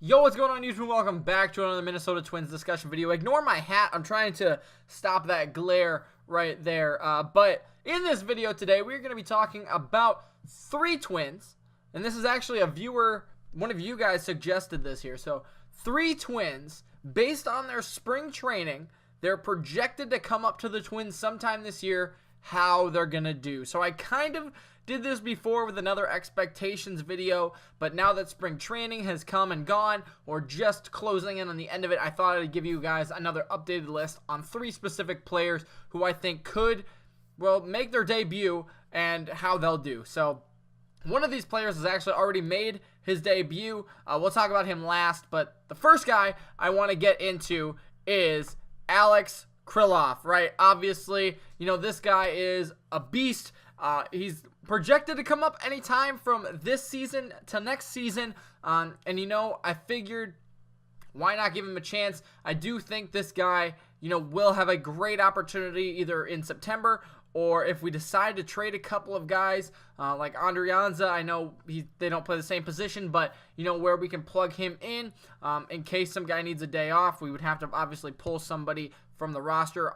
Yo, what's going on YouTube? Welcome back to another Minnesota Twins discussion video. Ignore my hat. I'm trying to stop that glare right there. But in this video today, we're going to be talking about three Twins. And this is actually one of you guys suggested this here. So, three Twins, based on their spring training, they're projected to come up to the Twins sometime this year, how they're going to do. So, I kind of did this before with another expectations video, but now that spring training has come and gone, or just closing in on the end of it, I thought I'd give you guys another updated list on three specific players who I think could, well, make their debut and how they'll do. So one of these players has actually already made his debut. We'll talk about him last, but the first guy I want to get into is Alex Clemhawks, right? Obviously, this guy is a beast. He's projected to come up anytime from this season to next season. And I figured, why not give him a chance? I do think this guy, will have a great opportunity either in September, or if we decide to trade a couple of guys like Andrianza. I know they don't play the same position, but where we can plug him in case some guy needs a day off. We would have to obviously pull somebody from the roster.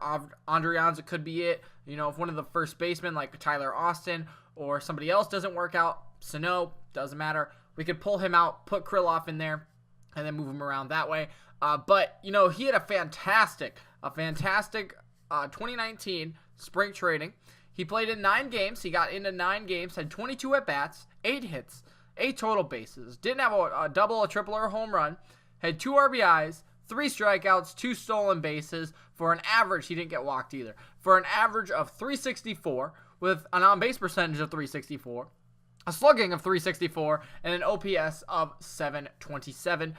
Andrianza could be it. If one of the first basemen like Tyler Austin or somebody else doesn't work out, Sano, doesn't matter. We could pull him out, put Clemhawks in there, and then move him around that way. But he had a fantastic 2019 spring training. He played in 9 games. He got into 9 games, had 22 at-bats, 8 hits, 8 total bases. Didn't have a double, a triple, or a home run. Had 2 RBIs, 3 strikeouts, 2 stolen bases. For an average, he didn't get walked either. For an average of 364 with an on-base percentage of 364, a slugging of 364, and an OPS of 727.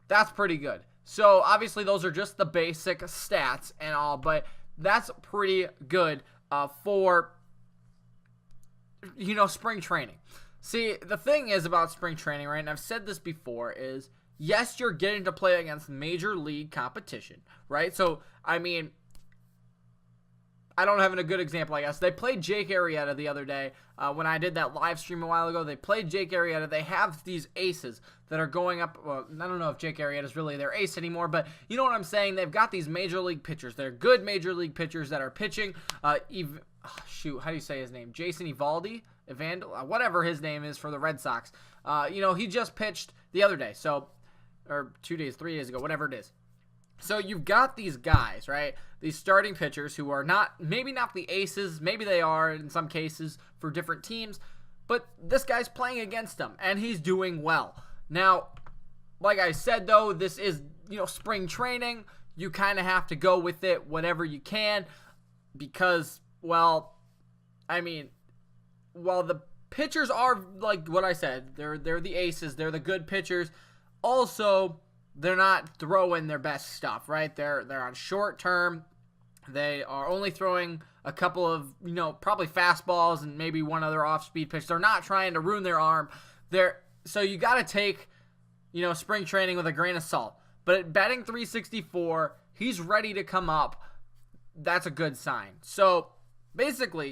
That's pretty good. So obviously those are just the basic stats and all, but that's pretty good for spring training. See, the thing is about spring training, right, and I've said this before, is yes, you're getting to play against major league competition, right? So, I mean, I don't have a good example, I guess. They played Jake Arrieta the other day. When I did that live stream a while ago, they played Jake Arrieta. They have these aces that are going up. Well, I don't know if Jake Arrieta is really their ace anymore, but you know what I'm saying? They've got these major league pitchers. They're good major league pitchers that are pitching. How do you say his name? Jason Eovaldi? Whatever his name is for the Red Sox. He just pitched the other day. Or 2 days, 3 days ago, whatever it is. So you've got these guys, right? These starting pitchers who are maybe not the aces, maybe they are in some cases for different teams, but this guy's playing against them, and he's doing well. Now, like I said, though, this is, spring training. You kind of have to go with it whatever you can because, while the pitchers are, like what I said, they're the aces, they're the good pitchers. Also, they're not throwing their best stuff, right? They're on short term. They are only throwing a couple of, probably fastballs and maybe one other off-speed pitch. They're not trying to ruin their arm. So you got to take, spring training with a grain of salt. But at batting 364, he's ready to come up. That's a good sign. So basically,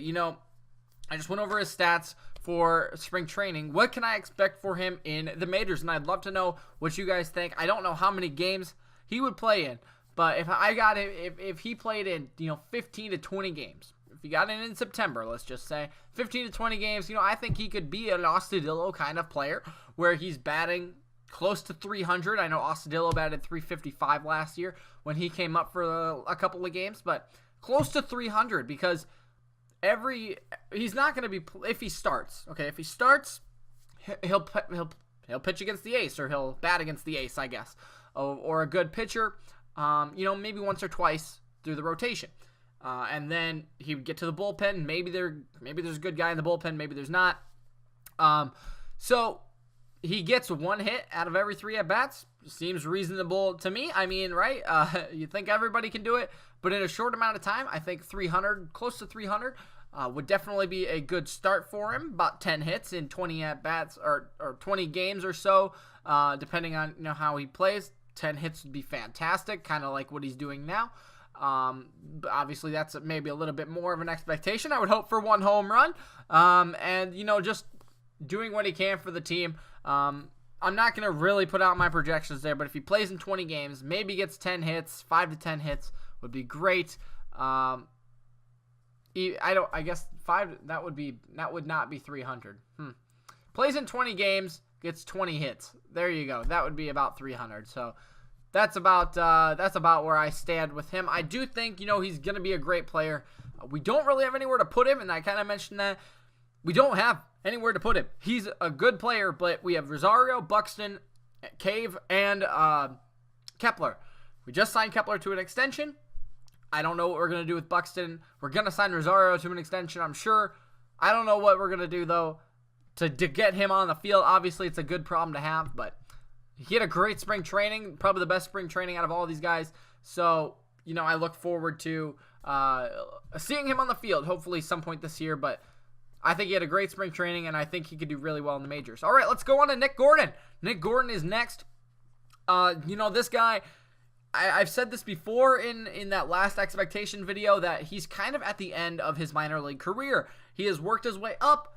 I just went over his stats for spring training. What can I expect for him in the majors? And I'd love to know what you guys think. I don't know how many games he would play in, but if he played in 15 to 20 games, if he got in September, let's just say 15 to 20 games, I think he could be an Astudillo kind of player where he's batting close to 300. I know Astudillo batted 355 last year when he came up for a couple of games, but close to 300 because he's not going to be, if he starts, he'll pitch against the ace, or he'll bat against the ace, I guess, or a good pitcher, maybe once or twice through the rotation, and then he would get to the bullpen. Maybe there's a good guy in the bullpen, maybe there's not. So he gets 1 hit out of every 3 at bats. Seems reasonable to me. I mean, right? You think everybody can do it, but in a short amount of time, I think 300, close to 300, would definitely be a good start for him. About 10 hits in 20 at bats or 20 games or so, depending on how he plays. 10 hits would be fantastic, kind of like what he's doing now. But obviously, that's maybe a little bit more of an expectation. I would hope for 1 home run, and just doing what he can for the team. I'm not going to really put out my projections there, but if he plays in 20 games, maybe gets 10 hits, 5 to 10 hits would be great. I guess 5, that would not be 300. Plays in 20 games, gets 20 hits. There you go. That would be about 300. So that's about where I stand with him. I do think, he's going to be a great player. We don't really have anywhere to put him, and I kind of mentioned that. We don't have anywhere to put him. He's a good player, but we have Rosario, Buxton, Cave, and Kepler. We just signed Kepler to an extension. I don't know what we're going to do with Buxton. We're going to sign Rosario to an extension, I'm sure. I don't know what we're going to do, though, to get him on the field. Obviously, it's a good problem to have, but he had a great spring training, probably the best spring training out of all these guys. So, I look forward to seeing him on the field, hopefully some point this year, but I think he had a great spring training, and I think he could do really well in the majors. All right, let's go on to Nick Gordon. Nick Gordon is next. This guy, I've said this before in that last expectation video, that he's kind of at the end of his minor league career. He has worked his way up.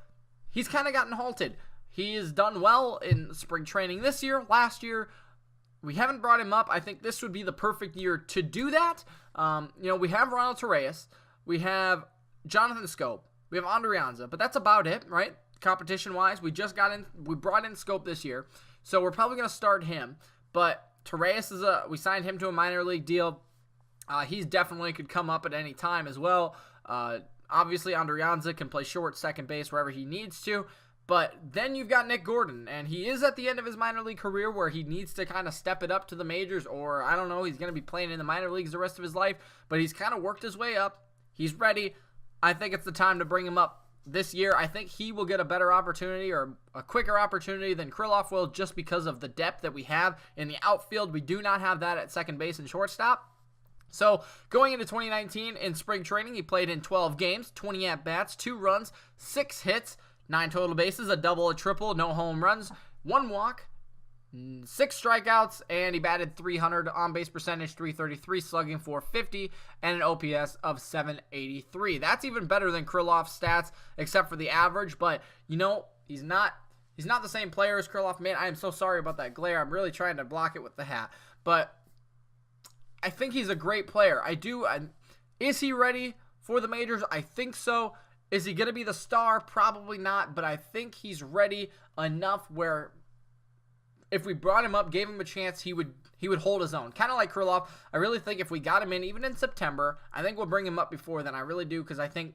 He's kind of gotten halted. He has done well in spring training this year. Last year, we haven't brought him up. I think this would be the perfect year to do that. We have Ronald Torreyes. We have Jonathan Schoop. We have Andrianza, but that's about it, right? Competition-wise, we brought in Schoop this year, so we're probably going to start him. But Torreyes we signed him to a minor league deal. He's definitely could come up at any time as well. Obviously, Andrianza can play short, second base, wherever he needs to. But then you've got Nick Gordon, and he is at the end of his minor league career where he needs to kind of step it up to the majors, or I don't know, he's going to be playing in the minor leagues the rest of his life. But he's kind of worked his way up. He's ready. I think it's the time to bring him up this year. I think he will get a better opportunity or a quicker opportunity than Krylov will, just because of the depth that we have in the outfield. We do not have that at second base and shortstop. So going into 2019 in spring training, he played in 12 games, 20 at-bats, 2 runs, 6 hits, 9 total bases, a double, a triple, no home runs, 1 walk, 6 strikeouts, and he batted .300, on-base percentage .333, slugging .450, and an OPS of .783. That's even better than Krylov's stats, except for the average. But he's not the same player as Krylov. Man, I am so sorry about that glare. I'm really trying to block it with the hat. But I think he's a great player. Is he ready for the majors? I think so. Is he going to be the star? Probably not. But I think he's ready enough where, if we brought him up, gave him a chance, he would hold his own. Kind of like Krylov. I really think if we got him in, even in September, I think we'll bring him up before then. I really do, because I think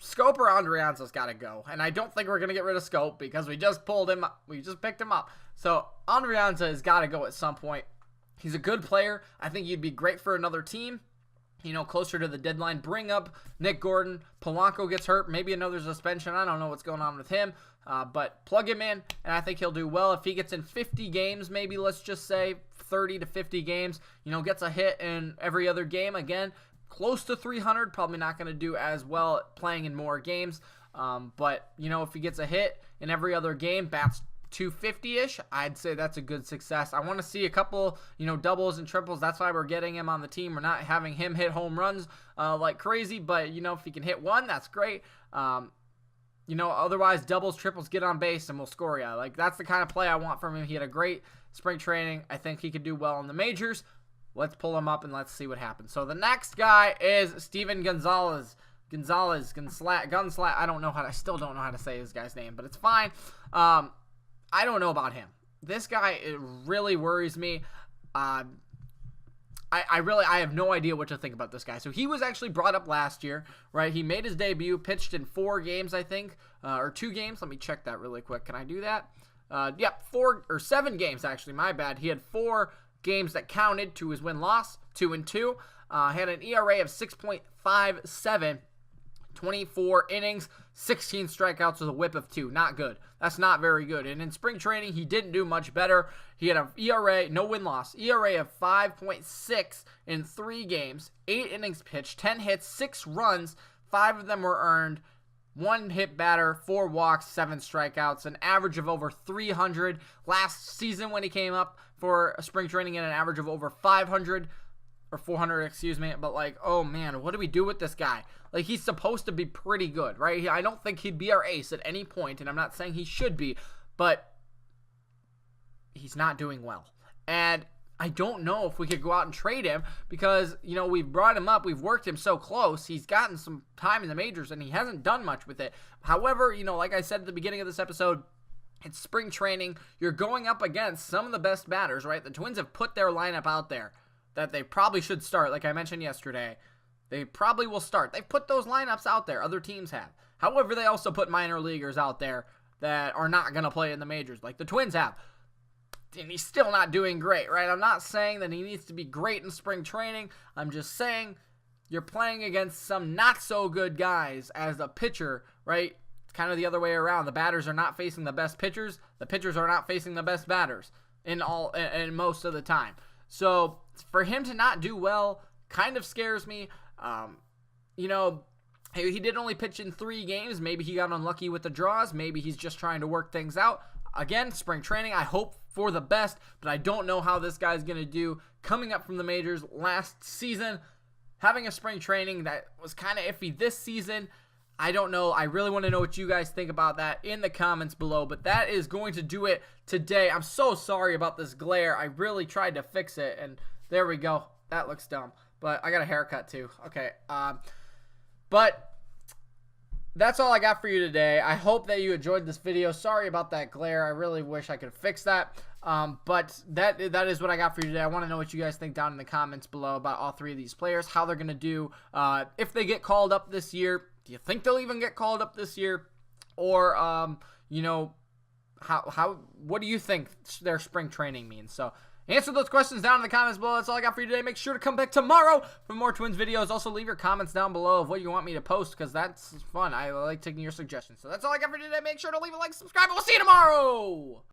Schoop or Andrianza's got to go. And I don't think we're going to get rid of Schoop, because we just picked him up. So Andrianza has got to go at some point. He's a good player. I think he'd be great for another team. Closer to the deadline, bring up Nick Gordon. Polanco gets hurt, maybe another suspension. I don't know what's going on with him, but plug him in, and I think he'll do well. If he gets in 50 games, maybe let's just say 30 to 50 games, gets a hit in every other game, again, close to 300, probably not going to do as well playing in more games, but, if he gets a hit in every other game, bats 250-ish, I'd say that's a good success. I want to see a couple, doubles and triples. That's why we're getting him on the team. We're not having him hit home runs like crazy, but, if he can hit one, that's great. Otherwise, doubles, triples, get on base, and we'll score you. Like, that's the kind of play I want from him. He had a great spring training. I think he could do well in the majors. Let's pull him up, and let's see what happens. So the next guy is Steven Gonzalez. Gunslack. I still don't know how to say this guy's name, but it's fine. I don't know about him. This guy, it really worries me. I have no idea what to think about this guy. So he was actually brought up last year, right? He made his debut, pitched in 4 games, I think, or 2 games. Let me check that really quick. Can I do that? 7 games, actually. My bad. He had 4 games that counted to his win-loss, 2-2. Had an ERA of 6.57. 24 innings, 16 strikeouts with a whip of 2. Not good. That's not very good. And in spring training, he didn't do much better. He had an ERA, no win-loss, ERA of 5.6 in 3 games, 8 innings pitched, 10 hits, 6 runs, 5 of them were earned, 1 hit batter, 4 walks, 7 strikeouts, an average of over 300. Last season when he came up for spring training, at an average of over 500. Or 400, excuse me, but oh man, what do we do with this guy? He's supposed to be pretty good, right? I don't think he'd be our ace at any point, and I'm not saying he should be, but he's not doing well. And I don't know if we could go out and trade him because, you know, we've brought him up. We've worked him so close. He's gotten some time in the majors, and he hasn't done much with it. However, you know, like I said at the beginning of this episode, it's spring training. You're going up against some of the best batters, right? The Twins have put their lineup out there that they probably should start. Like I mentioned yesterday, they probably will start. They've put those lineups out there. Other teams have. However, they also put minor leaguers out there that are not going to play in the majors, like the Twins have. And he's still not doing great, right? I'm not saying that he needs to be great in spring training. I'm just saying you're playing against some not-so-good guys as a pitcher, right? It's kind of the other way around. The batters are not facing the best pitchers. The pitchers are not facing the best batters in most of the time. So for him to not do well kind of scares me. You know, he did only pitch in 3 games. Maybe he got unlucky with the draws. Maybe he's just trying to work things out. Again, spring training, I hope for the best, but I don't know how this guy's going to do coming up from the majors last season. Having a spring training that was kind of iffy this season, I don't know. I really want to know what you guys think about that in the comments below, but that is going to do it today. I'm so sorry about this glare. I really tried to fix it, and there we go. That looks dumb, but I got a haircut too. Okay, but that's all I got for you today. I hope that you enjoyed this video. Sorry about that glare. I really wish I could fix that. But that is what I got for you today. I want to know what you guys think down in the comments below about all 3 of these players, how they're going to do, if they get called up this year. Do you think they'll even get called up this year? Or, you know, what do you think their spring training means? So answer those questions down in the comments below. That's all I got for you today. Make sure to come back tomorrow for more Twins videos. Also, leave your comments down below of what you want me to post because that's fun. I like taking your suggestions. So that's all I got for you today. Make sure to leave a like, subscribe, and we'll see you tomorrow.